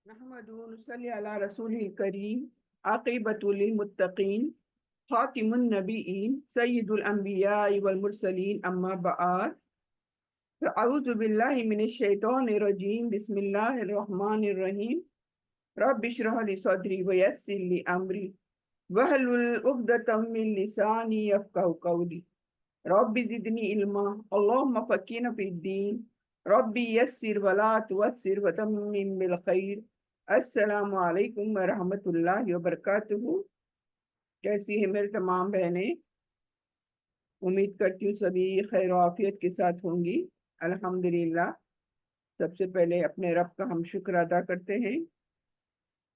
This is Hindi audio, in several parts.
नहमदुहु व नुसल्ली अला रसूलिल करीम आक़िबतुल मुत्तक़ीन ख़ातिमुन नबिय्यीन सय्यिदुल अंबिया वल मुरसलीन अम्मा बअद अऊज़ु बिल्लाहि मिनश शैतानिर रजीम बिस्मिल्लाहिर रहमानिर रहीम रब्बि इश्रह ली सदरी व यस्सिर ली अमरी वहलुल उक़दतम मिन लिसानी यफ़क़हू क़ौली रब्बि ज़िदनी इल्मा अल्लाहुम्मा फ़क़्हिना फ़िद्दीन रब्बि यस्सिर वला तुअस्सिर व तम्मिम बिल खैर। अस्सलामु अलैकुम व रहमतुल्लाहि व बरकातुहू। कैसी है मेरी तमाम बहनें? उम्मीद करती हूँ सभी खैर आफियत के साथ होंगी। अल्हम्दुलिल्लाह। सबसे पहले अपने रब का हम शुक्र अदा करते हैं।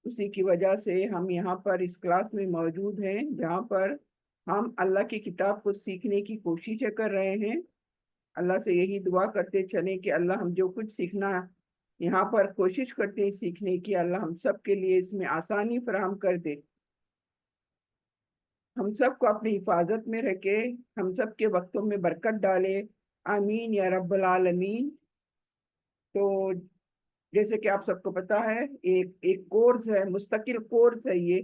उसी की वजह से हम यहाँ पर इस क्लास में मौजूद हैं, जहाँ पर हम अल्लाह की किताब को सीखने की कोशिश कर रहे हैं। अल्लाह से यही दुआ करते चलें कि अल्लाह हम जो कुछ सीखना यहाँ पर कोशिश करते हैं सीखने की, अल्लाह हम सब के लिए इसमें आसानी फराहम कर दे। हम सबको अपनी हिफाजत में रखे, हम सब के वक्तों में बरकत डाले। आमीन या रब्बल आलमीन। तो जैसे कि आप सबको पता है, एक एक कोर्स है, मुस्तकिल कोर्स है ये।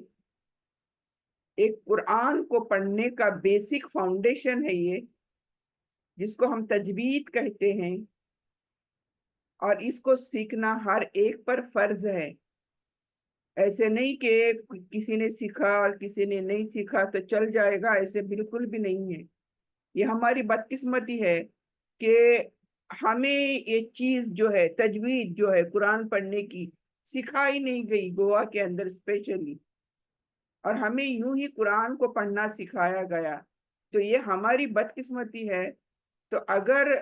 एक कुरान को पढ़ने का बेसिक फाउंडेशन है ये, जिसको हम तजवीद कहते हैं। और इसको सीखना हर एक पर फर्ज है। ऐसे नहीं कि किसी ने सीखा और किसी ने नहीं सीखा तो चल जाएगा, ऐसे बिल्कुल भी नहीं है। ये हमारी बदकिस्मती है कि हमें ये चीज जो है, तजवीद जो है कुरान पढ़ने की, सिखाई नहीं गई गोवा के अंदर स्पेशली। और हमें यूं ही कुरान को पढ़ना सिखाया गया। तो ये हमारी बदकिस्मती है। तो अगर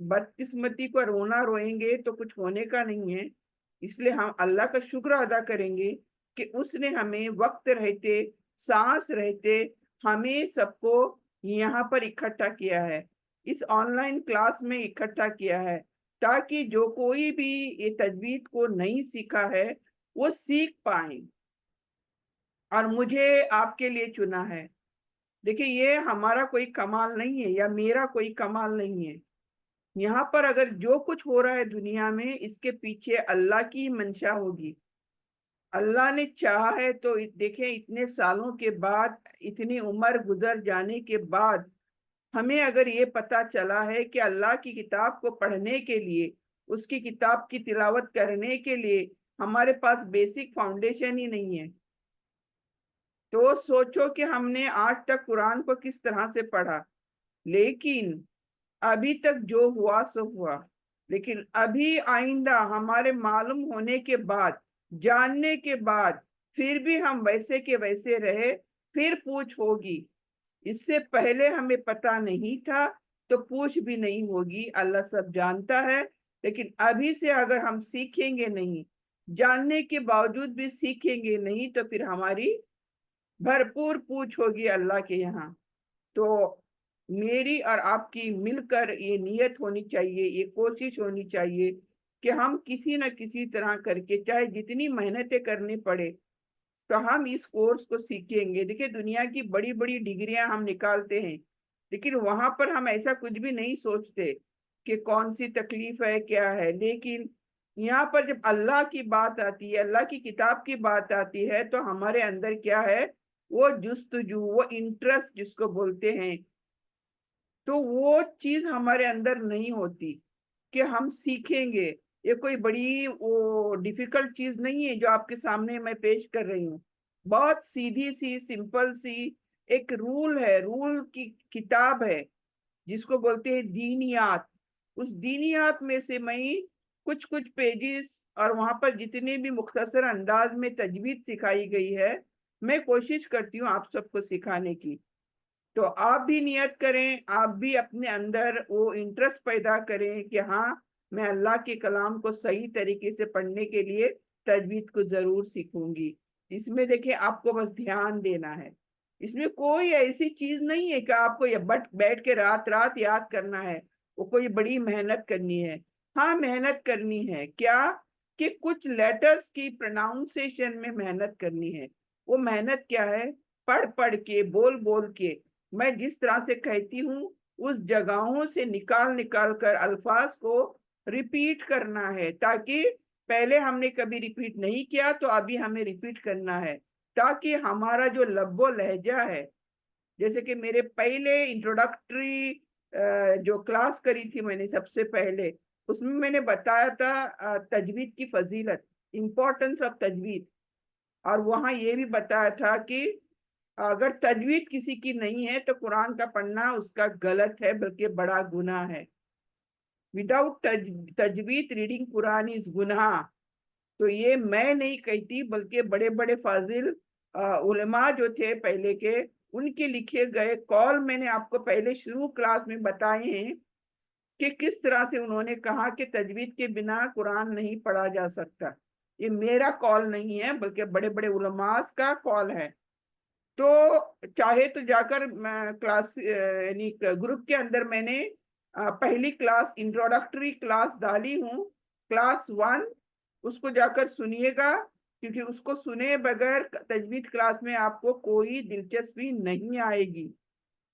बदकिस्मती को रोना रोएंगे तो कुछ होने का नहीं है। इसलिए हम अल्लाह का शुक्र अदा करेंगे कि उसने हमें वक्त रहते, सांस रहते, हमें सबको यहाँ पर इकट्ठा किया है, इस ऑनलाइन क्लास में इकट्ठा किया है, ताकि जो कोई भी ये तजवीद को नहीं सीखा है वो सीख पाए। और मुझे आपके लिए चुना है। देखिए, ये हमारा कोई कमाल नहीं है या मेरा कोई कमाल नहीं है। यहाँ पर अगर जो कुछ हो रहा है दुनिया में, इसके पीछे अल्लाह की मंशा होगी। अल्लाह ने चाहा है तो देखें, इतने सालों के बाद, इतनी उम्र गुजर जाने के बाद, हमें अगर ये पता चला है कि अल्लाह की किताब को पढ़ने के लिए, उसकी किताब की तिलावत करने के लिए हमारे पास बेसिक फाउंडेशन ही नहीं है, तो सोचो कि हमने आज तक कुरान को किस तरह से पढ़ा। लेकिन अभी तक जो हुआ सो हुआ। लेकिन अभी आइंदा हमारे मालूम होने के बाद, जानने के बाद, फिर भी हम वैसे के वैसे रहे, फिर पूछ होगी। इससे पहले हमें पता नहीं था तो पूछ भी नहीं होगी। अल्लाह सब जानता है। लेकिन अभी से अगर हम सीखेंगे नहीं, जानने के बावजूद भी सीखेंगे नहीं, तो फिर हमारी भरपूर पूछ होगी अल्लाह के यहाँ। तो मेरी और आपकी मिलकर ये नियत होनी चाहिए, ये कोशिश होनी चाहिए कि हम किसी न किसी तरह करके, चाहे जितनी मेहनतें करनी पड़े, तो हम इस कोर्स को सीखेंगे। देखिए, दुनिया की बड़ी बड़ी डिग्रियां हम निकालते हैं, लेकिन वहां पर हम ऐसा कुछ भी नहीं सोचते कि कौन सी तकलीफ है, क्या है। लेकिन यहाँ पर जब अल्लाह की बात आती है, अल्लाह की किताब की बात आती है, तो हमारे अंदर क्या है, वो जुस्तजू, वो इंटरेस्ट जिसको बोलते हैं, तो वो चीज हमारे अंदर नहीं होती कि हम सीखेंगे। ये कोई बड़ी वो डिफिकल्ट चीज नहीं है जो आपके सामने मैं पेश कर रही हूँ। बहुत सीधी सी, सिंपल सी एक रूल है, रूल की किताब है, जिसको बोलते हैं दीनियात। उस दीनियात में से मैं कुछ कुछ पेजेस, और वहां पर जितने भी मुख्तसर अंदाज में तजवीज सिखाई गई है, मैं कोशिश करती हूँ आप सबको सिखाने की। तो आप भी नियत करें, आप भी अपने अंदर वो इंटरेस्ट पैदा करें कि हाँ, मैं अल्लाह के कलाम को सही तरीके से पढ़ने के लिए तजवीद को जरूर सीखूंगी। इसमें देखिए, आपको बस ध्यान देना है। इसमें कोई ऐसी चीज नहीं है कि आपको ये बट बैठ के रात रात याद करना है, वो कोई बड़ी मेहनत करनी है। हाँ, मेहनत करनी है क्या, कि कुछ लेटर्स की प्रोनाउंसिएशन में मेहनत करनी है। वो मेहनत क्या है, पढ़ पढ़ के, बोल बोल के, मैं जिस तरह से कहती हूँ उस जगहों से निकाल निकाल कर अल्फाज को रिपीट करना है, ताकि पहले हमने कभी रिपीट नहीं किया, तो अभी हमें रिपीट करना है, ताकि हमारा जो लब्बो लहजा है, जैसे कि मेरे पहले इंट्रोडक्टरी जो क्लास करी थी मैंने सबसे पहले, उसमें मैंने बताया था तजवीद की फजीलत, इम्पोर्टेंस ऑफ तजवीद। और वहां ये भी बताया था कि अगर तजवीद किसी की नहीं है तो कुरान का पढ़ना उसका गलत है, बल्कि बड़ा गुनाह है। विदाउट तजवीद रीडिंग कुरान इज गुनाह। तो ये मैं नहीं कहती, बल्कि बड़े बड़े फाजिल उलमा जो थे पहले के, उनके लिखे गए कॉल मैंने आपको पहले शुरू क्लास में बताए हैं कि किस तरह से उन्होंने कहा कि तजवीद के बिना कुरान नहीं पढ़ा जा सकता। ये मेरा कॉल नहीं है, बल्कि बड़े बड़े उलमास का कॉल है। तो चाहे तो जाकर क्लास यानी ग्रुप के अंदर मैंने पहली क्लास इंट्रोडक्टरी क्लास डाली हूँ, क्लास 1, उसको जाकर सुनिएगा, क्योंकि उसको सुने बगैर तजवीद क्लास में आपको कोई दिलचस्पी नहीं आएगी।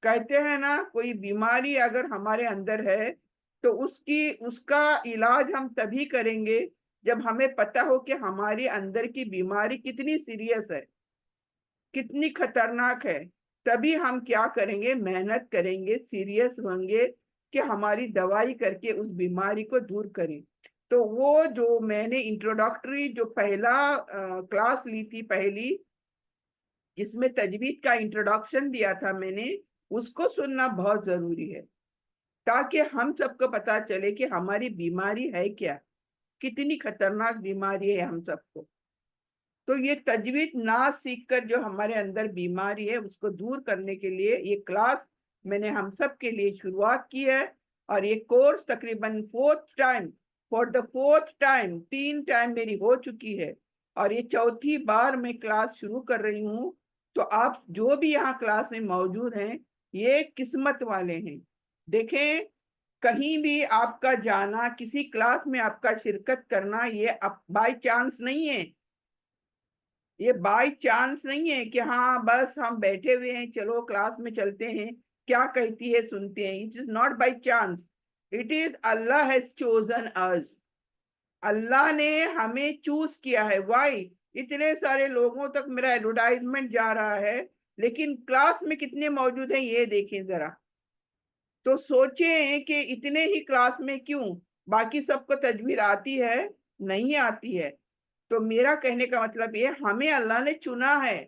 कहते हैं ना, कोई बीमारी अगर हमारे अंदर है तो उसका इलाज हम तभी करेंगे जब हमें पता हो कि हमारे अंदर की बीमारी कितनी सीरियस है, कितनी खतरनाक है। तभी हम क्या करेंगे, मेहनत करेंगे, सीरियस होंगे कि हमारी दवाई करके उस बीमारी को दूर करें। तो वो जो मैंने इंट्रोडक्टरी जो पहला क्लास ली थी पहली, जिसमें तजवीद का इंट्रोडक्शन दिया था मैंने, उसको सुनना बहुत जरूरी है, ताकि हम सबको पता चले कि हमारी बीमारी है क्या, कितनी खतरनाक बीमारी है हम सबको। तो ये तजवीज ना सीखकर जो हमारे अंदर बीमारी है उसको दूर करने के लिए ये क्लास मैंने हम सब के लिए शुरुआत की है। और ये कोर्स तकरीबन for the fourth time 3 time मेरी हो चुकी है, और ये चौथी बार मैं क्लास शुरू कर रही हूँ। तो आप जो भी यहाँ क्लास में मौजूद हैं, ये किस्मत वाले हैं। देखें, कहीं भी आपका जाना, किसी क्लास में आपका शिरकत करना, ये बाय चांस नहीं है। ये बाय चांस नहीं है कि हाँ बस हम बैठे हुए हैं, चलो क्लास में चलते हैं, क्या कहती है सुनते हैं। It is not by chance, it is Allah has chosen us. Allah ने हमें चूज किया है। वाई? इतने सारे लोगों तक मेरा एडवर्टाइजमेंट जा रहा है, लेकिन क्लास में कितने मौजूद हैं ये देखें जरा। तो सोचें कि इतने ही क्लास में क्यों, बाकी सबको तजवीज आती है, नहीं आती है। तो मेरा कहने का मतलब ये, हमें अल्लाह ने चुना है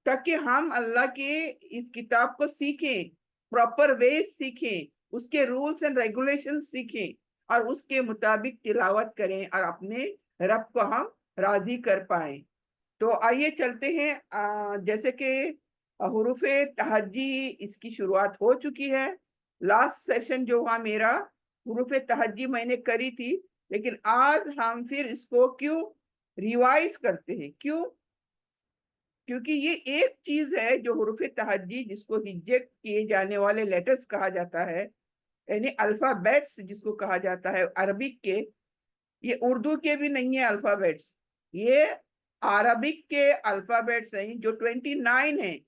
ताकि हम अल्लाह के इस किताब को सीखें, प्रॉपर वे सीखें, उसके रूल्स एंड रेगुलेशन सीखें, और उसके मुताबिक तिलावत करें, और अपने रब को हम राजी कर पाए। तो आइए चलते हैं। जैसे कि हुरूफे तहज्जी इसकी शुरुआत हो चुकी है। लास्ट सेशन जो हुआ मेरा, हुरूफे तहज्जी मैंने करी थी, लेकिन आज हम फिर इसको क्यों रिवाइज करते हैं? क्यों? क्योंकि ये एक चीज है जो हुरूफ तहज्जी, जिसको हिज्जे किए जाने वाले लेटर्स कहा जाता है, यानी अल्फाबेट्स जिसको कहा जाता है अरबिक के, ये उर्दू के भी नहीं है अल्फाबेट्स, ये अरबिक के अल्फाबेट्स हैं जो 29 हैं।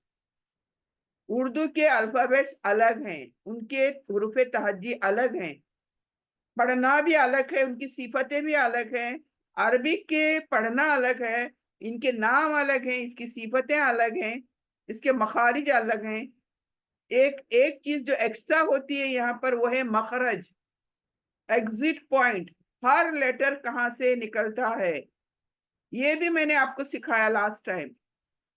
उर्दू के अल्फाबेट्स अलग हैं, उनके हुरूफ तहज्जी अलग हैं, पढ़ना भी अलग है, उनकी सिफतें भी अलग हैं। अरबिक के पढ़ना अलग है, इनके नाम अलग हैं, इसकी सिफतें अलग हैं, इसके मखारिज अलग हैं। एक एक चीज जो एक्स्ट्रा होती है यहाँ पर, वो है मखरज, एग्जिट पॉइंट। हर लेटर कहाँ से निकलता है, ये भी मैंने आपको सिखाया लास्ट टाइम।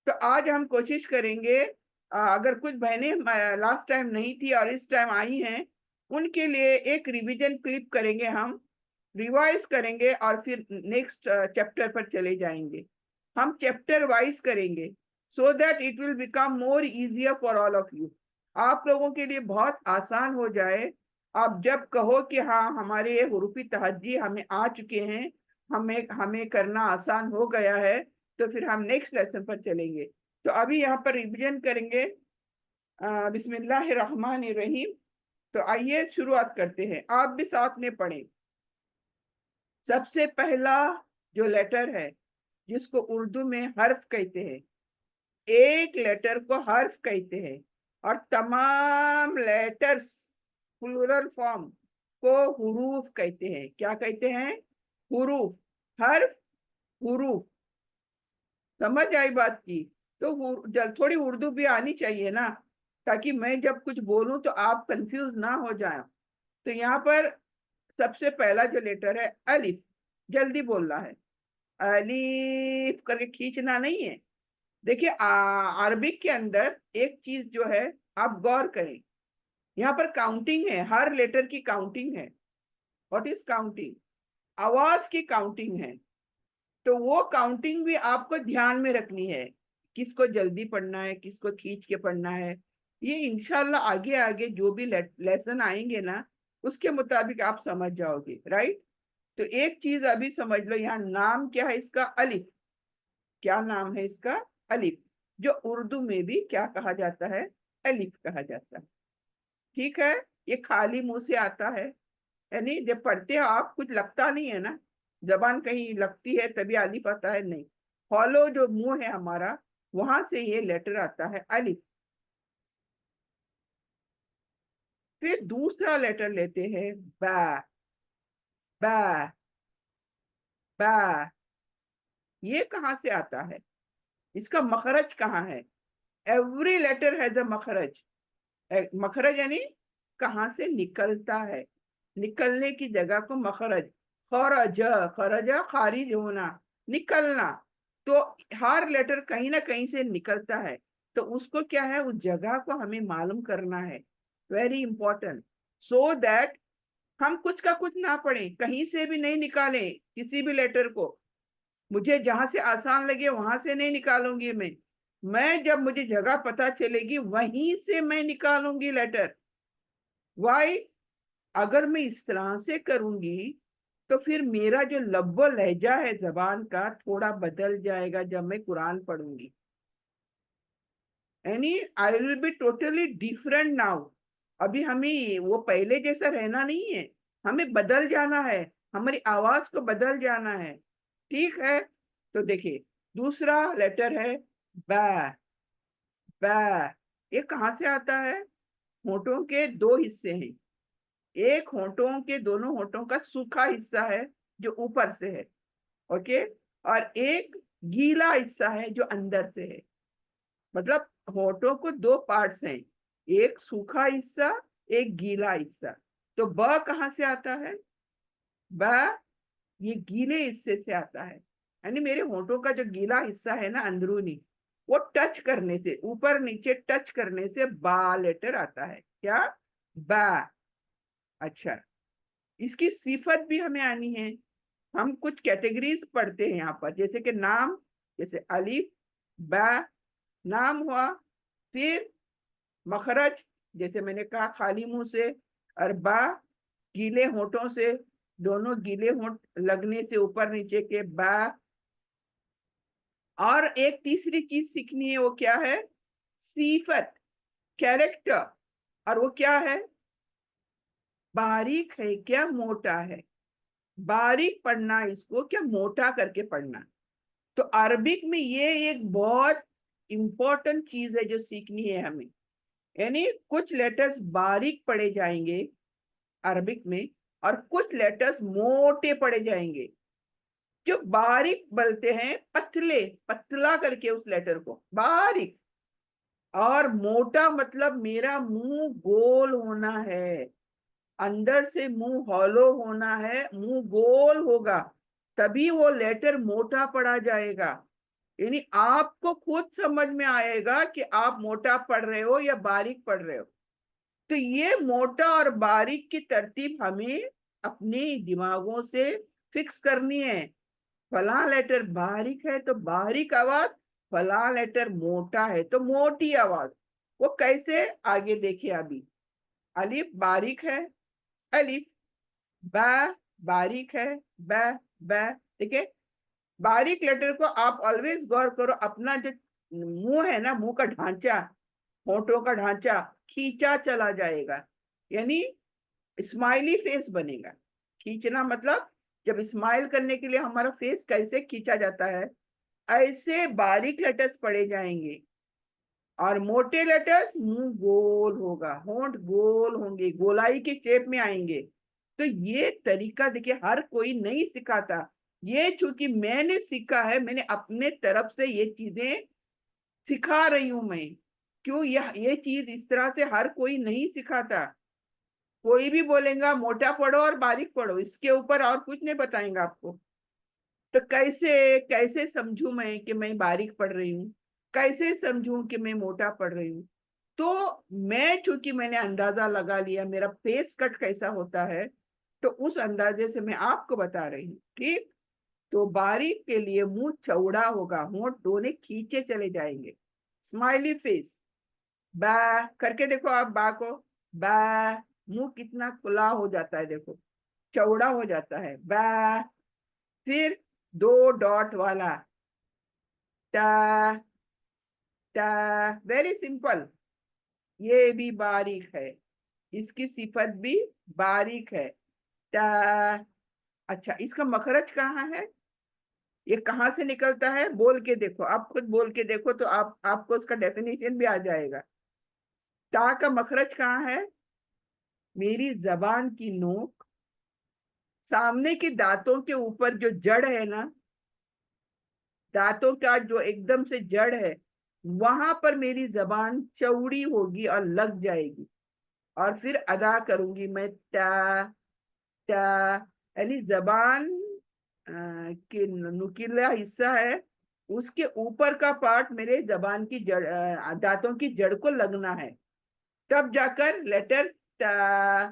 तो आज हम कोशिश करेंगे, अगर कुछ बहनें लास्ट टाइम नहीं थी और इस टाइम आई हैं, उनके लिए एक रिवीजन क्लिप करेंगे, हम रिवाइज करेंगे, और फिर नेक्स्ट चैप्टर पर चले जाएंगे। हम चैप्टर वाइज करेंगे, so that it will become more easier for all of you. आप लोगों के लिए बहुत आसान हो जाए। आप जब कहो कि हाँ हमारे ये हुरूफी तहज्जी हमें आ चुके हैं, हमें हमें करना आसान हो गया है, तो फिर हम नेक्स्ट लेसन पर चलेंगे। तो अभी यहाँ पर रिवीजन करेंगे। बिस्मिल्लाहिर्रहमानिर्रहीम। तो आइए शुरुआत करते हैं, आप भी साथ में पढ़ें। सबसे पहला जो लेटर है, जिसको उर्दू में हर्फ कहते हैं, एक लेटर को हर्फ कहते हैं, और तमाम लेटर्स प्लूरल फॉर्म को हुरूफ कहते हैं। क्या कहते हैं? हुरूफ। हर्फ, हुरूफ। समझ आई बात की? तो थोड़ी उर्दू भी आनी चाहिए ना, ताकि मैं जब कुछ बोलूं तो आप कंफ्यूज ना हो जाए। तो यहाँ पर सबसे पहला जो लेटर है अलिफ, जल्दी बोलना है। अलीफ करके खींचना नहीं है। देखिए अरबिक के अंदर एक चीज जो है, आप गौर करें, यहाँ पर काउंटिंग है, हर लेटर की काउंटिंग है। What is counting? आवाज की काउंटिंग है। तो वो काउंटिंग भी आपको ध्यान में रखनी है, किसको जल्दी पढ़ना है, किसको खींच के पढ़ना है। ये इंशाल्लाह आगे आगे जो भी लेसन आएंगे ना, उसके मुताबिक आप समझ जाओगे, राइट? तो एक चीज अभी समझ लो, यहाँ नाम क्या है इसका? अलिफ। क्या नाम है इसका? अलिफ। जो उर्दू में भी क्या कहा जाता है? अलिफ कहा जाता है। ठीक है? ये खाली मुंह से आता है, यानी जब पढ़ते हो आप कुछ लगता नहीं है ना, जबान कहीं लगती है तभी अलिफ आता है, नहीं। फॉलो जो मुंह है हमारा, वहां से ये लेटर आता है अलिफ। फिर दूसरा लेटर लेते हैं बा। बा। बा। ये कहाँ से आता है? इसका मखरज कहाँ है? एवरी लेटर हैज अ मखरज। मखरज यानी कहाँ से निकलता है, निकलने की जगह को मखरज। खरज, खरज खारिज होना, निकलना। तो हर लेटर कहीं ना कहीं से निकलता है, तो उसको क्या है, उस जगह को हमें मालूम करना है। Very important. सो दैट हम कुछ का कुछ ना पढ़ें, कहीं से भी नहीं निकालें किसी भी लेटर को। मुझे जहां से आसान लगे वहां से नहीं निकालूंगी मैं जब मुझे जगह पता चलेगी वहीं से मैं निकालूंगी लेटर। वाई? अगर मैं इस तरह से करूंगी तो फिर मेरा जो लब्बो लहजा है जबान का थोड़ा बदल जाएगा जब मैं कुरान पढ़ूंगी। यानी I will be totally different now. अभी हमें वो पहले जैसा रहना नहीं है, हमें बदल जाना है, हमारी आवाज को बदल जाना है। ठीक है? तो देखिए, दूसरा लेटर है ब। ब। ये कहाँ से आता है? होठों के दो हिस्से हैं। एक होठों के दोनों होठों का सूखा हिस्सा है जो ऊपर से है, ओके, और एक गीला हिस्सा है जो अंदर से है। मतलब होठों को दो पार्ट्स हैं, एक सूखा हिस्सा, एक गीला हिस्सा। तो ब कहाँ से आता है? ब ये गीले हिस्से से आता है। यानी मेरे होठों का जो गीला हिस्सा है ना अंदरूनी, वो टच करने से, ऊपर नीचे टच करने से बा लेटर आता है। क्या? बा। अच्छा, इसकी सिफत भी हमें आनी है। हम कुछ कैटेगरीज पढ़ते हैं यहाँ पर, जैसे कि नाम, जैसे अलिफ, बा, नाम हुआ। फिर मखरज, जैसे मैंने कहा खाली मुंह से, और बा गीले होठों से, दोनों गीले होठ लगने से ऊपर नीचे के बा। और एक तीसरी चीज सीखनी है, वो क्या है? सीफत, कैरेक्टर। और वो क्या है? बारीक है क्या मोटा है? बारीक पढ़ना इसको, क्या मोटा करके पढ़ना। तो अरबिक में ये एक बहुत इंपॉर्टेंट चीज है जो सीखनी है हमें। यानी कुछ लेटर्स बारीक पढ़े जाएंगे अरबिक में, और कुछ लेटर्स मोटे पढ़े जाएंगे। जो बारीक बोलते हैं पतले, पतला करके उस लेटर को बारीक। और मोटा मतलब मेरा मुंह गोल होना है, अंदर से मुंह हॉलो होना है, मुंह गोल होगा, तभी वो लेटर मोटा पढ़ा जाएगा। यानी आपको खुद समझ में आएगा कि आप मोटा पढ़ रहे हो या बारीक पढ़ रहे हो। तो ये मोटा और बारीक की तरतीब हमें अपने दिमागों से फिक्स करनी है। फला लेटर बारीक है तो बारीक आवाज, फला लेटर मोटा है तो मोटी आवाज। वो कैसे, आगे देखिए अभी। अलिफ बारीक है, अलिफ। ब बारीक है, ब। ब। ठीक है? बारीक लेटर को आप ऑलवेज गौर करो, अपना जो मुंह है ना, मुंह का ढांचा, होठों का ढांचा खींचा चला जाएगा। यानी स्माइली फेस बनेगा। खींचना मतलब जब स्माइल करने के लिए हमारा फेस कैसे खींचा जाता है, ऐसे बारीक लेटर्स पढ़े जाएंगे। और मोटे लेटर्स मुंह गोल होगा, होंठ गोल होंगे, गोलाई के शेप में आएंगे। तो ये तरीका देखिए हर कोई नहीं सिखाता। ये चूंकि मैंने सीखा है, मैंने अपने तरफ से ये चीजें सिखा रही हूं मैं। क्यों ये चीज इस तरह से हर कोई नहीं सिखाता। कोई भी बोलेगा मोटा पढ़ो और बारीक पढ़ो, इसके ऊपर और कुछ नहीं बताएंगा आपको। तो कैसे कैसे समझूं मैं कि मैं बारीक पढ़ रही हूँ, कैसे समझूं कि मैं मोटा पढ़ रही हूँ। तो मैं चूंकि मैंने अंदाजा लगा लिया मेरा फेस कट कैसा होता है, तो उस अंदाजे से मैं आपको बता रही हूँ, ठीक। तो बारीक के लिए मुंह चौड़ा होगा, होंठ दोनों खींचे चले जाएंगे, स्माइली फेस। बा करके देखो आप, बा को, बा, मुंह कितना खुला हो जाता है, देखो चौड़ा हो जाता है, बा। फिर दो डॉट वाला, टा, टा, वेरी सिंपल। ये भी बारीक है, इसकी सिफत भी बारीक है, टा। अच्छा, इसका मखरज कहाँ है, ये कहाँ से निकलता है, बोल के देखो, आप खुद बोल के देखो तो आपको उसका डेफिनेशन भी आ जाएगा। टा का मखरज कहाँ है, मेरी जबान की नोक, सामने के दांतों के ऊपर जो जड़ है ना, दांतों का जो एकदम से जड़ है, वहां पर मेरी जबान चौड़ी होगी और लग जाएगी। और फिर अदा करूंगी मैं टा, टा। यानी जबान के नुकीला हिस्सा है, उसके ऊपर का पार्ट मेरे जबान की जड़, दांतों की जड़ को लगना है, तब जाकर लेटर टा,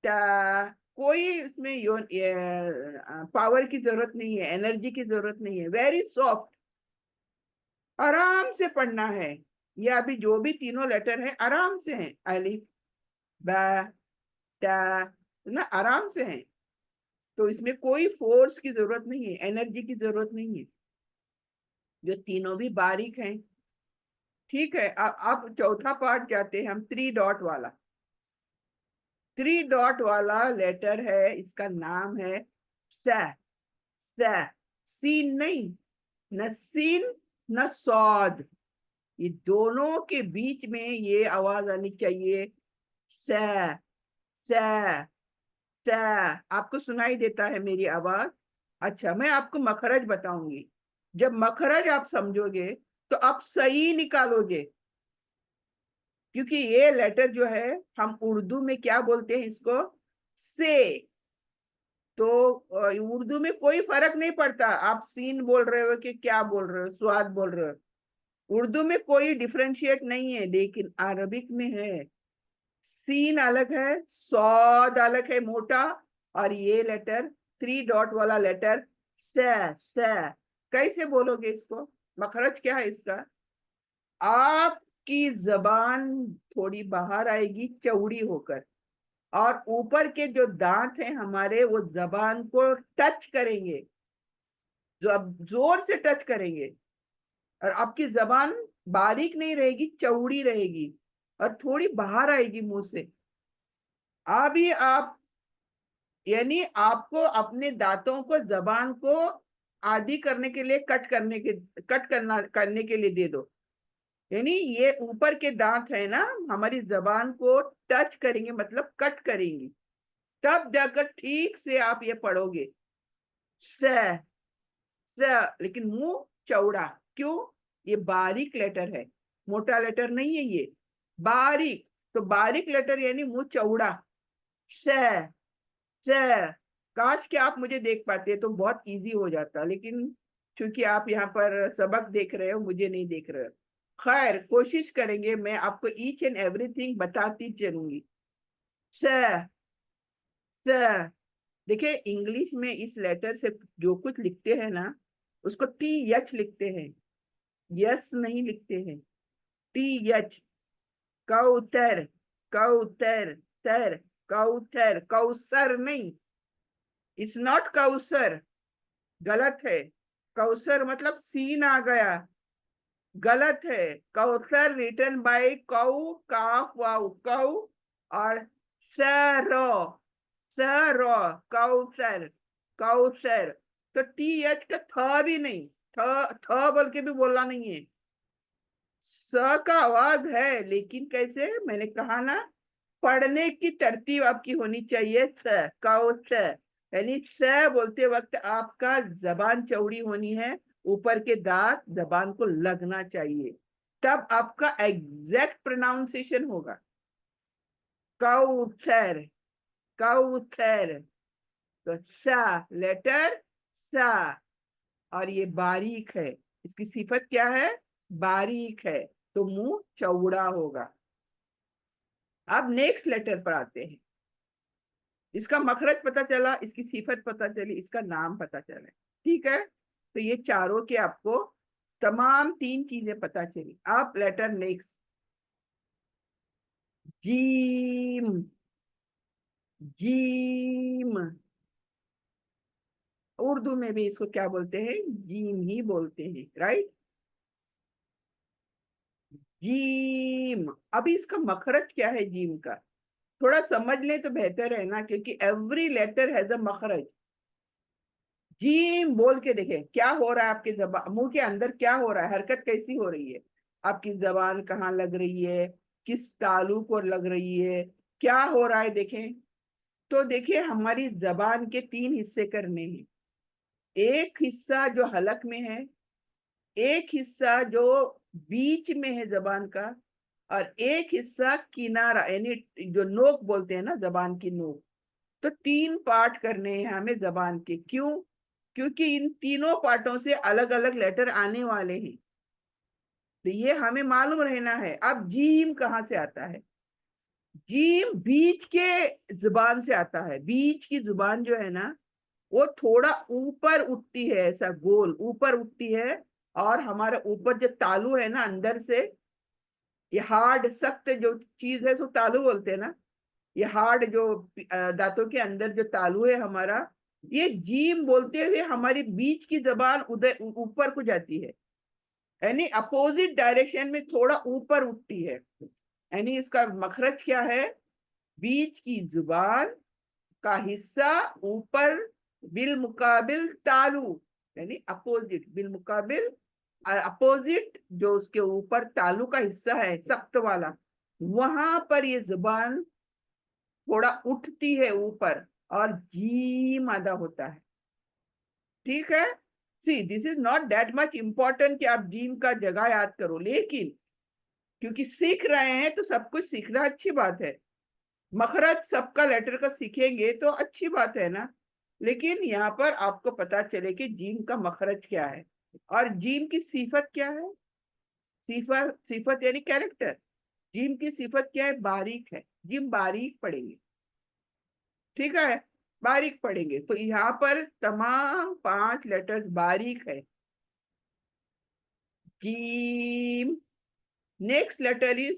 टा। कोई इसमें पावर की जरूरत नहीं है, एनर्जी की जरूरत नहीं है, वेरी सॉफ्ट, आराम से पढ़ना है। ये अभी जो भी तीनों लेटर है आराम से हैं, अलिफ, बा, टा, ना आराम से हैं। तो इसमें कोई फोर्स की जरूरत नहीं है, एनर्जी की जरूरत नहीं है, जो तीनों भी बारीक हैं। ठीक है, अब चौथा पार्ट जाते हैं हम, थ्री डॉट वाला। थ्री डॉट वाला लेटर है, इसका नाम है स। स, सीन नहीं, न सीन न सौद, ये दोनों के बीच में ये आवाज आनी चाहिए, स, स, स। आपको सुनाई देता है मेरी आवाज। अच्छा, मैं आपको मखरज बताऊंगी। जब मखरज आप समझोगे तो आप सही निकालोगे। क्योंकि ये लेटर जो है, हम उर्दू में क्या बोलते हैं इसको, से। तो उर्दू में कोई फर्क नहीं पड़ता आप सीन बोल रहे हो कि क्या बोल रहे हो, स्वाद बोल रहे हो। उर्दू में कोई डिफरेंशिएट नहीं है, लेकिन अरबिक में है। सीन अलग है, सौद अलग है, मोटा। और ये लेटर, थ्री डॉट वाला लेटर, स। कैसे बोलोगे इसको, मखरज क्या है इसका, आपकी जबान थोड़ी बाहर आएगी चौड़ी होकर, और ऊपर के जो दांत हैं हमारे, वो जबान को टच करेंगे, जो अब जोर से टच करेंगे। और आपकी जबान बारीक नहीं रहेगी, चौड़ी रहेगी, और थोड़ी बाहर आएगी मुंह से। अभी आप, यानी आपको अपने दांतों को, जबान को आधी करने के लिए, कट करने के लिए दे दो। यानी ये ऊपर के दांत है ना, हमारी जबान को टच करेंगे, मतलब कट करेंगे, तब जाकर ठीक से आप ये पढ़ोगे, स। लेकिन मुंह चौड़ा। क्यों, ये बारीक लेटर है, मोटा लेटर नहीं है ये, बारीक। तो बारीक लेटर यानी मुंह चौड़ा, स। स, काश कि आप मुझे देख पाते तो बहुत इजी हो जाता, लेकिन क्योंकि आप यहाँ पर सबक देख रहे हो, मुझे नहीं देख रहे हो। खैर, कोशिश करेंगे, मैं आपको ईच एंड एवरीथिंग बताती चलूंगी। स, स। देखिए, इंग्लिश में इस लेटर से जो कुछ लिखते हैं ना, उसको टी एच लिखते हैं, यस नहीं लिखते हैं, टी एच। कौतर, कौतर, तर, कौतर, कौसर नहीं, इट्स नॉट कौसर, गलत है। कौसर मतलब सीन आ गया, गलत है। कौसर रिटन बाय कौ, काफ वाउ, कौ, और सरो, सरो, कौसर, कौसर। तो टी एच का थ भी नहीं, थ बोल के भी बोलना नहीं है। स का आवाज है, लेकिन कैसे, मैंने कहा ना, पढ़ने की तरतीब आपकी होनी चाहिए, स, कौ, स। यानी स बोलते वक्त आपका जबान चौड़ी होनी है, ऊपर के दांत जबान को लगना चाहिए, तब आपका एग्जैक्ट प्रोनाउंसिएशन होगा। कौथर, कौथर। तो सा लेटर सा, और ये बारीक है, इसकी सिफत क्या है? बारीक है, तो मुंह चौड़ा होगा। अब नेक्स्ट लेटर पर आते हैं। इसका मखरज पता चला, इसकी सिफत पता चली, इसका नाम पता चला, ठीक है। तो ये चारों के आपको तमाम तीन चीजें पता चली। अब लेटर नेक्स्ट, जीम। जीम, उर्दू में भी इसको क्या बोलते हैं? जीम ही बोलते हैं, राइट। जीम। अभी इसका मखरज क्या है जीम का? थोड़ा समझ ले तो बेहतर है ना, क्योंकि एवरी लेटर हैज अ मखरज। जीम बोल के देखें क्या हो रहा है आपके जबान, मुंह के अंदर क्या हो रहा है, हरकत कैसी हो रही है, आपकी जबान कहाँ लग रही है, किस तालु को लग रही है, क्या हो रहा है, देखें। तो देखिए, हमारी जबान के तीन हिस्से करने हैं। एक हिस्सा जो हलक में है, एक हिस्सा जो बीच में है जबान का, और एक हिस्सा किनारा, यानी जो नोक बोलते हैं ना, जबान की नोक। तो तीन पार्ट करने हैं हमें जबान के। क्यों? क्योंकि इन तीनों पार्टों से अलग अलग लेटर आने वाले हैं, तो ये हमें मालूम रहना है। अब जीम कहाँ से आता है? जीम बीच के जुबान से आता है। बीच की जुबान जो है ना, वो थोड़ा ऊपर उठती है, ऐसा गोल ऊपर उठती है, और हमारे ऊपर जो तालू है ना अंदर से, ये हार्ड सख्त जो चीज है, उसको तालू बोलते हैं ना। ये हार्ड जो दांतों के अंदर जो तालू है हमारा, ये जीम बोलते हुए हमारी बीच की जबान उधर ऊपर को जाती है, यानी अपोजिट डायरेक्शन में थोड़ा ऊपर उठती है। यानी इसका मखरज क्या है? बीच की जुबान का हिस्सा ऊपर, बिल मुकाबिल तालू, यानी अपोजिट, बिल मुकाबिल अपोजिट, जो उसके ऊपर तालू का हिस्सा है सख्त वाला, वहां पर ये जुबान थोड़ा उठती है ऊपर, और जीम अदा होता है, ठीक है। See, this is not that much important कि आप जीम का जगह याद करो, लेकिन क्योंकि सीख रहे हैं तो सब कुछ सीखना अच्छी बात है। मखरज सबका लेटर का सीखेंगे तो अच्छी बात है ना, लेकिन यहाँ पर आपको पता चले कि जीम का मखरज क्या है, और जीम की सिफत क्या है। सिफत, सिफत यानी कैरेक्टर। जीम की सिफत क्या है? बारीक है। जिम बारीक पढ़ेंगे, ठीक है, बारीक पढ़ेंगे। तो यहाँ पर तमाम पांच लेटर्स बारीक है। जीम। नेक्स्ट लेटर इज,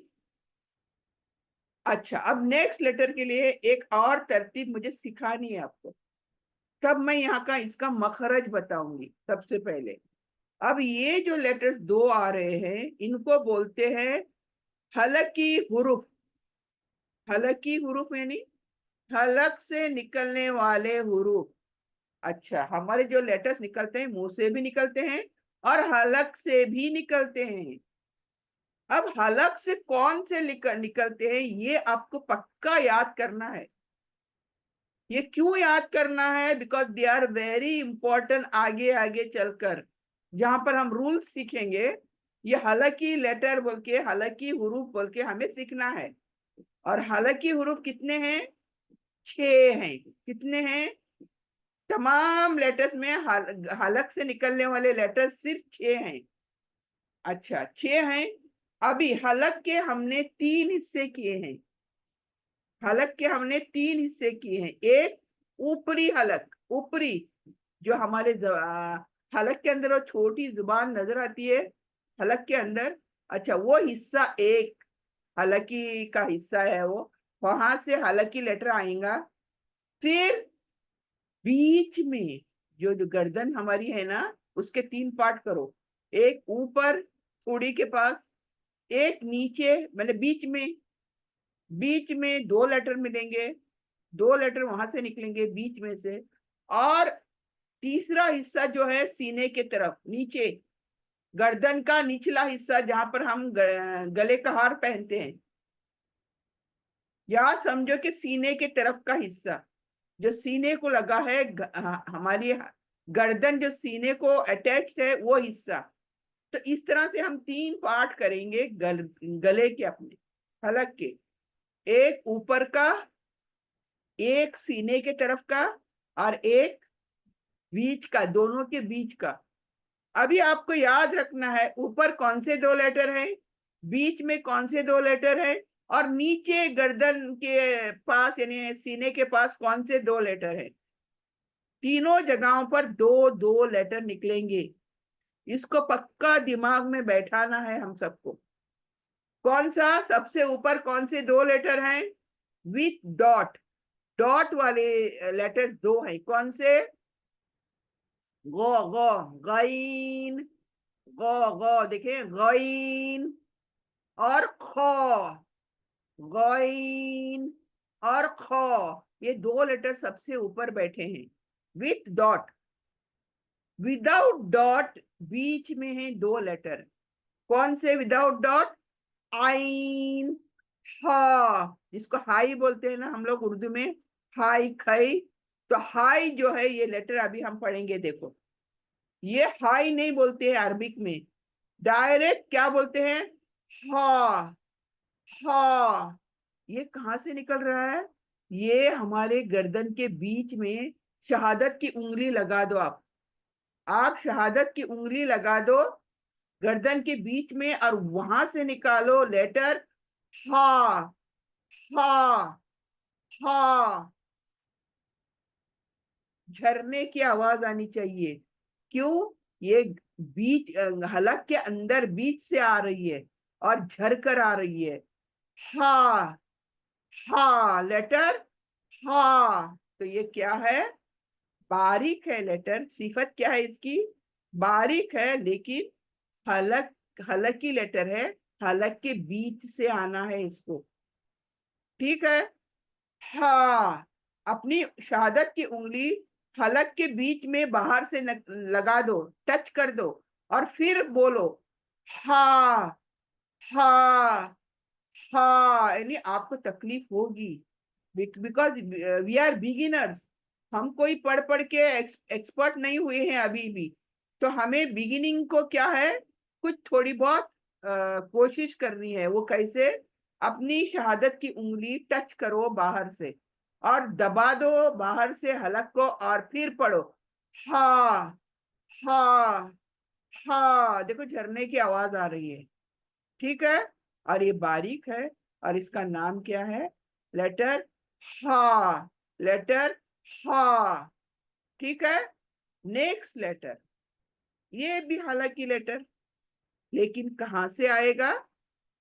अच्छा, अब नेक्स्ट लेटर के लिए एक और तरतीब मुझे सिखानी है आपको, तब मैं यहाँ का इसका मखरज बताऊंगी सबसे पहले। अब ये जो लेटर्स दो आ रहे हैं, इनको बोलते हैं हलकी हुरूफ। हलकी हुरूफ यानी हलक से निकलने वाले हुरूफ। अच्छा, हमारे जो लेटर्स निकलते हैं मुंह से भी निकलते हैं और हलक से भी निकलते हैं। अब हलक से कौन से निकलते हैं, ये आपको पक्का याद करना है। ये क्यों याद करना है? Because they are very important आगे आगे चलकर, जहां पर हम रूल्स सीखेंगे। ये हालांकि लेटर बोल के, हालांकि हुरूफ बोल के हमें सीखना है। और हालांकि हुरूफ कितने हैं? 6 हैं। कितने हैं? तमाम लेटर्स में हलक से निकलने वाले लेटर्स सिर्फ 6 हैं। अच्छा, 6 हैं। अभी हलक के हमने 3 हिस्से किए हैं। हलक के हमने 3 हिस्से किए हैं। एक ऊपरी हलक, ऊपरी जो हमारे हलक के अंदर वो छोटी जुबान नजर आती है हलक के अंदर, अच्छा, वो हिस्सा एक हलकी का हिस्सा है वो, वहां से हलकी लेटर आएगा। फिर बीच में जो गर्दन हमारी है ना, उसके 3 पार्ट करो। एक ऊपर उड़ी के पास, एक नीचे मतलब बीच में, बीच में 2 लेटर मिलेंगे, 2 लेटर वहां से निकलेंगे बीच में से। और तीसरा हिस्सा जो है सीने के तरफ नीचे, गर्दन का निचला हिस्सा, जहां पर हम गले का हार पहनते हैं, या समझो कि सीने के तरफ का हिस्सा, जो सीने को लगा है, हमारी गर्दन जो सीने को अटैच्ड है वो हिस्सा। तो इस तरह से हम 3 पार्ट करेंगे गले के अपने हलक के। एक ऊपर का, एक सीने के तरफ का, और एक बीच का, दोनों के बीच का। अभी आपको याद रखना है ऊपर कौन से 2 लेटर हैं, बीच में कौन से 2 लेटर हैं, और नीचे गर्दन के पास यानी सीने के पास कौन से 2 लेटर हैं। तीनों जगहों पर 2-2 लेटर निकलेंगे। इसको पक्का दिमाग में बैठाना है हम सबको। कौन सा सबसे ऊपर कौन से 2 लेटर हैं विथ डॉट, डॉट वाले लेटर्स 2 हैं। कौन से? गो, गो, गईन, गो, गो, देखिए गईन, और खो, गईन और खो। ये 2 लेटर सबसे ऊपर बैठे हैं विथ डॉट। विदाउट डॉट बीच में है 2 लेटर। कौन से विदाउट डॉट? आइन, हा, जिसको हाई बोलते हैं ना हम लोग उर्दू में, हाई खई। तो हाई जो है ये लेटर अभी हम पढ़ेंगे। देखो ये हाई नहीं बोलते हैं अरबिक में, डायरेक्ट क्या बोलते हैं? हा, हा। ये कहां से निकल रहा है? ये हमारे गर्दन के बीच में शहादत की उंगली लगा दो आप शहादत की उंगली लगा दो गर्दन के बीच में, और वहां से निकालो लेटर हा, हा, हा। झरने की आवाज आनी चाहिए। क्यों? ये बीच हलक के अंदर बीच से आ रही है और झर कर आ रही है। हा, हा लेटर, हा। तो ये क्या है? बारीक है लेटर। सिफत क्या है इसकी? बारीक है, लेकिन हलक, हलक की लेटर है। हलक के बीच से आना है इसको। ठीक है? हाँ, अपनी शहादत की उंगली हलक के बीच में बाहर से लगा दो, टच कर दो, और फिर बोलो हाँ, हाँ, हाँ। यानी आपको तकलीफ होगी, बिकॉज वी आर बिगिनर्स। हम कोई पढ़ पढ़ के एक्सपर्ट नहीं हुए हैं अभी भी। तो हमें बिगिनिंग को क्या है, कुछ थोड़ी बहुत कोशिश करनी है। वो कैसे? अपनी शहादत की उंगली टच करो बाहर से, और दबा दो बाहर से हलक को, और फिर पढ़ो हा, हा, हा। देखो झरने की आवाज आ रही है। ठीक है? और ये बारीक है, और इसका नाम क्या है? लेटर हा, लेटर हा। ठीक है? नेक्स्ट लेटर, ये भी हालांकि लेटर, लेकिन कहां से आएगा?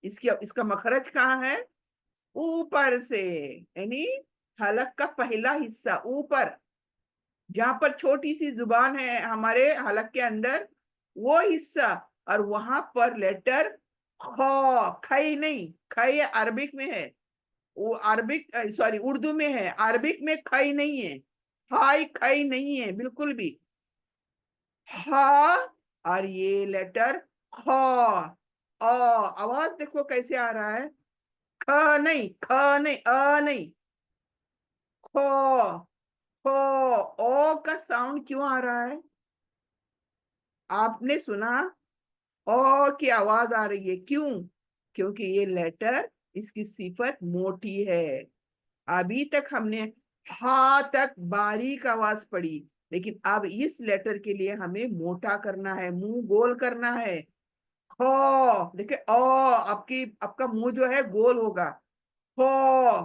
इसका मखरज कहाँ है? ऊपर से, यानी हलक का पहला हिस्सा ऊपर, जहां पर छोटी सी जुबान है हमारे हलक के अंदर, वो हिस्सा। और वहां पर लेटर खो, खई नहीं, खई अरबिक में है, वो अरबिक सॉरी उर्दू में है, अरबिक में खई नहीं है, हाई खई नहीं है बिल्कुल भी। हा, और ये लेटर ख, आवाज देखो कैसे आ रहा है। ख नहीं, ख नहीं, नहीं, खो, खो। ओ का साउंड क्यों आ रहा है? आपने सुना ओ की आवाज आ रही है, क्यों? क्योंकि ये लेटर, इसकी सिफत मोटी है। अभी तक हमने हा तक बारीक आवाज पढ़ी, लेकिन अब इस लेटर के लिए हमें मोटा करना है, मुंह गोल करना है। खो, देखिए ओ, आपका मुंह जो है गोल होगा। खो,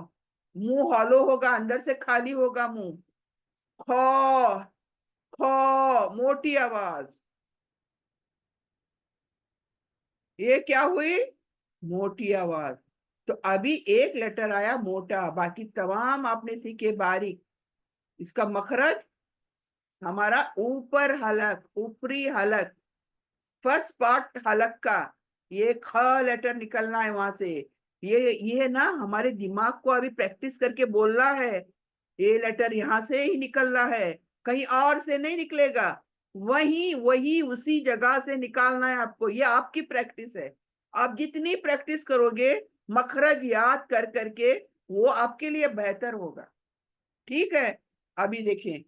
मुंह हॉलो होगा, अंदर से खाली होगा मुंह। खो, खो, मोटी आवाज। ये क्या हुई? मोटी आवाज। तो अभी एक लेटर आया मोटा, बाकी तमाम आपने सीखे बारीक। इसका मखरज हमारा ऊपर हलक, ऊपरी हलक, फर्स्ट पार्ट हलक का, ये ख लेटर निकलना है वहां से। ये ना हमारे दिमाग को अभी प्रैक्टिस करके बोलना है। ये लेटर यहां से ही निकलना है, कहीं और से नहीं निकलेगा। वही वही उसी जगह से निकालना है आपको। ये आपकी प्रैक्टिस है। आप जितनी प्रैक्टिस करोगे मखरज याद कर करके, वो आपके लिए बेहतर होगा। ठीक है? अभी देखें,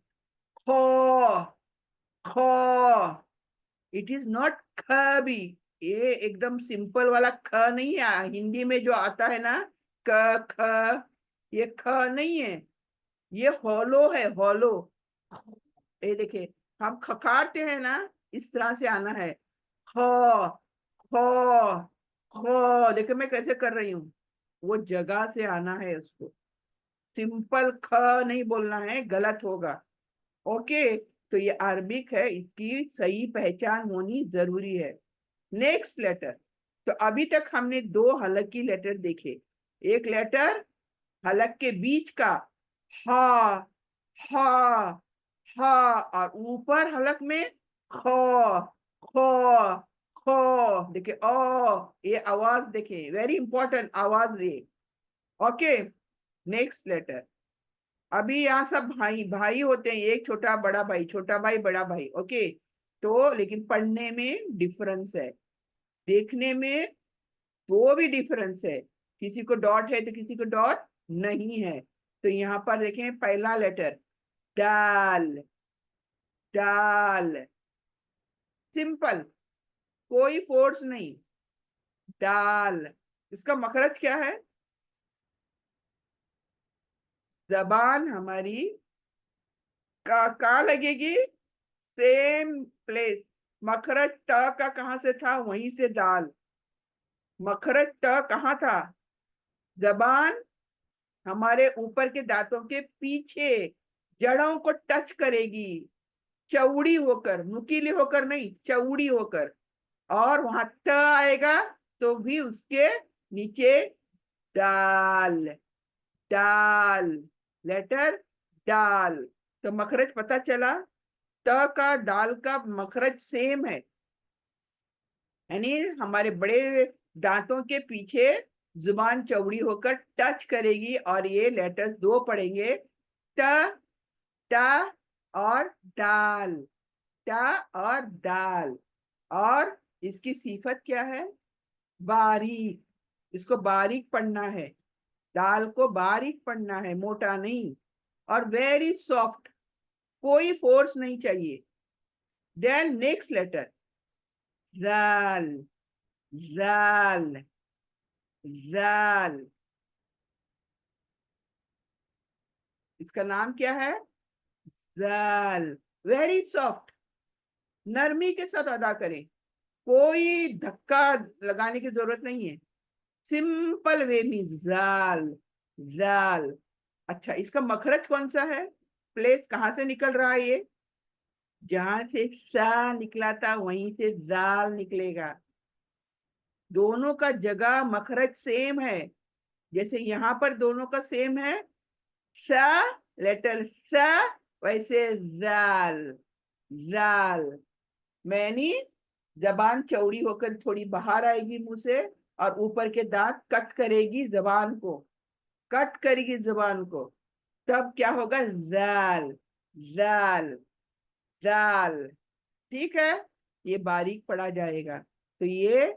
खो, खो, इट इज नॉट ख भी। ये एकदम सिंपल वाला ख नहीं है, हिंदी में जो आता है ना, क ख, ये ख नहीं है, ये हॉलो है, हॉलो। ये देखिए, हम खखारते हैं ना, इस तरह से आना है, ख, ख, ख। देखो मैं कैसे कर रही हूँ, वो जगह से आना है उसको, सिंपल ख नहीं बोलना है, गलत होगा। ओके, तो ये अरबिक है, इसकी सही पहचान होनी जरूरी है। Next letter. तो अभी तक हमने दो हलक की लेटर देखे, एक लेटर हलक के बीच का, हा, हा, हा, और ऊपर हलक में खो, खो, खो। देखिए ओ, ये आवाज देखिए, वेरी इंपॉर्टेंट आवाज ये। Okay, next letter. अभी यहाँ सब भाई भाई होते हैं, एक छोटा बड़ा भाई, छोटा भाई बड़ा भाई। ओके, तो लेकिन पढ़ने में डिफरेंस है, देखने में वो भी डिफरेंस है, किसी को डॉट है तो किसी को डॉट नहीं है। तो यहाँ पर देखें, पहला लेटर डाल, डाल, सिंपल, कोई फोर्स नहीं, डाल। इसका मखरज क्या है? जबान हमारी का लगेगी सेम प्लेस। मखरज त का कहां से था? वहीं से डाल। मखरज त कहाँ था? जबान हमारे ऊपर के दांतों के पीछे जड़ों को टच करेगी, चौड़ी होकर, नुकीली होकर नहीं, चौड़ी होकर। और वहां त आएगा तो भी उसके नीचे डाल, डाल, लेटर डाल। तो मखरज पता चला, त का दाल का मखरज सेम है, यानी हमारे बड़े दांतों के पीछे जुबान चौड़ी होकर टच करेगी, और ये लेटर्स दो पढ़ेंगे, ट, टा और दाल, टा और दाल। और इसकी सिफत क्या है? बारीक, इसको बारीक पढ़ना है, दाल को बारीक पढ़ना है, मोटा नहीं। और वेरी सॉफ्ट, कोई फोर्स नहीं चाहिए। देन नेक्स्ट लेटर, जाल, जाल, जाल। इसका नाम क्या है? जाल। वेरी सॉफ्ट, नरमी के साथ अदा करें, कोई धक्का लगाने की जरूरत नहीं है, सिंपल वे में जाल, जाल। अच्छा, इसका मखरज कौन सा है? प्लेस कहाँ से निकल रहा है ये? जहां से सा निकला था वहीं से जाल निकलेगा। दोनों का जगह मखरज सेम है, जैसे यहाँ पर दोनों का सेम है, सा, लेटर सा, वैसे जाल, जाल। मैनी जबान चौड़ी होकर थोड़ी बाहर आएगी मुंह से, और ऊपर के दांत कट करेगी जबान को, कट करेगी जबान को, तब क्या होगा? जाल, जाल, जाल। ठीक है, ये बारीक पढ़ा जाएगा। तो ये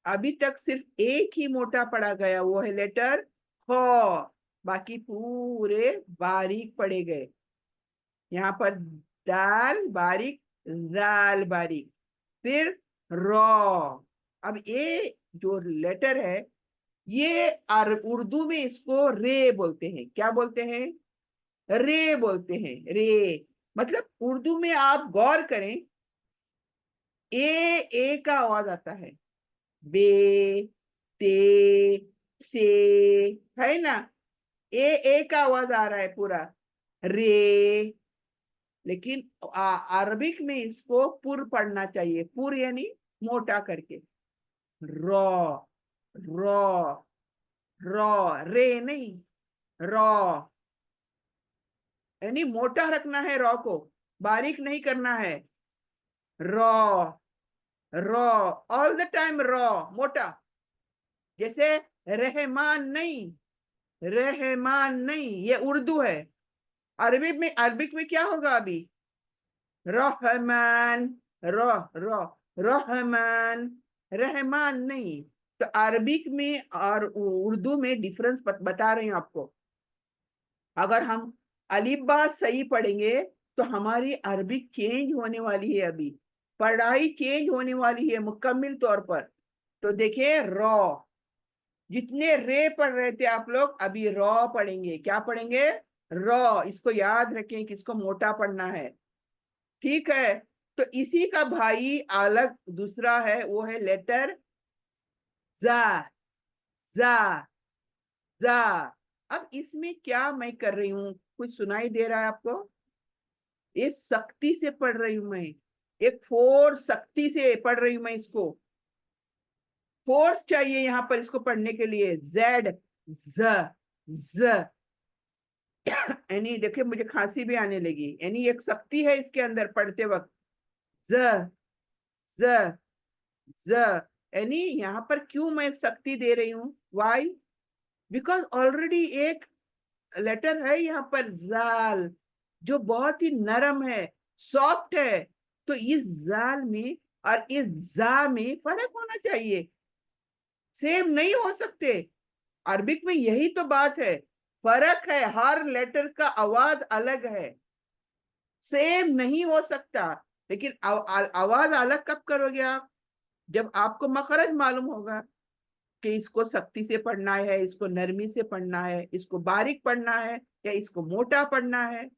अभी तक सिर्फ एक ही मोटा पढ़ा गया, वो है लेटर ख। बाकी पूरे बारीक पढ़े गए। यहाँ पर दाल बारीक, जाल बारीक, फिर रॉ। अब ये जो लेटर है, ये उर्दू में इसको रे बोलते हैं। क्या बोलते हैं? रे बोलते हैं, रे। मतलब उर्दू में आप गौर करें, ए का आवाज आता है, बे, ते, से, है ना? ए का आवाज आ रहा है पूरा, रे। लेकिन अरबिक में इसको पुर पढ़ना चाहिए, पुर यानी मोटा करके, रॉ, रॉ, रॉ, रे नहीं, रॉ, यानी मोटा रखना है रॉ को, बारीक नहीं करना है। Raw, raw, all the time raw, मोटा। जैसे रहमान नहीं, रहमान नहीं, ये उर्दू है। अरबिक में क्या होगा अभी? रहमान, रह, रहमान, रहमान नहीं। तो अरबिक में और उर्दू में डिफरेंस बता रहे हैं आपको। अगर हम अलिफ बा सही पढ़ेंगे तो हमारी अरबिक चेंज होने वाली है, अभी पढ़ाई चेंज होने वाली है मुकम्मल तौर पर। तो देखिए रॉ, जितने रे पढ़ रहे थे आप लोग, अभी रॉ पढ़ेंगे। क्या पढ़ेंगे? रॉ। इसको याद रखें कि इसको मोटा पढ़ना है, ठीक है। तो इसी का भाई अलग दूसरा है, वो है लेटर जा। जा, जा। अब इसमें क्या मैं कर रही हूं, कुछ सुनाई दे रहा है आपको? ये सख्ती से पढ़ रही हूं मैं, एक फोर्स, सख्ती से पढ़ रही हूं मैं इसको। फोर्स चाहिए यहां पर इसको पढ़ने के लिए। जेड, ज, ज। यानी देखिए मुझे खांसी भी आने लगी, यानी एक शक्ति है इसके अंदर पढ़ते वक्त। ज, ज, ज। यानी यहाँ पर क्यों मैं शक्ति दे रही हूँ? वाई? बिकॉज ऑलरेडी एक लेटर है यहाँ पर जाल, जो बहुत ही नरम है, सॉफ्ट है। तो इस जाल में और इस जा में फर्क होना चाहिए, सेम नहीं हो सकते। अरबिक में यही तो बात है, फर्क है, हर लेटर का आवाज अलग है, सेम नहीं हो सकता। लेकिन आवाज अलग कब करोगे आप? जब आपको मखरज मालूम होगा कि इसको सख्ती से पढ़ना है, इसको नरमी से पढ़ना है, इसको बारीक पढ़ना है या इसको मोटा पढ़ना है।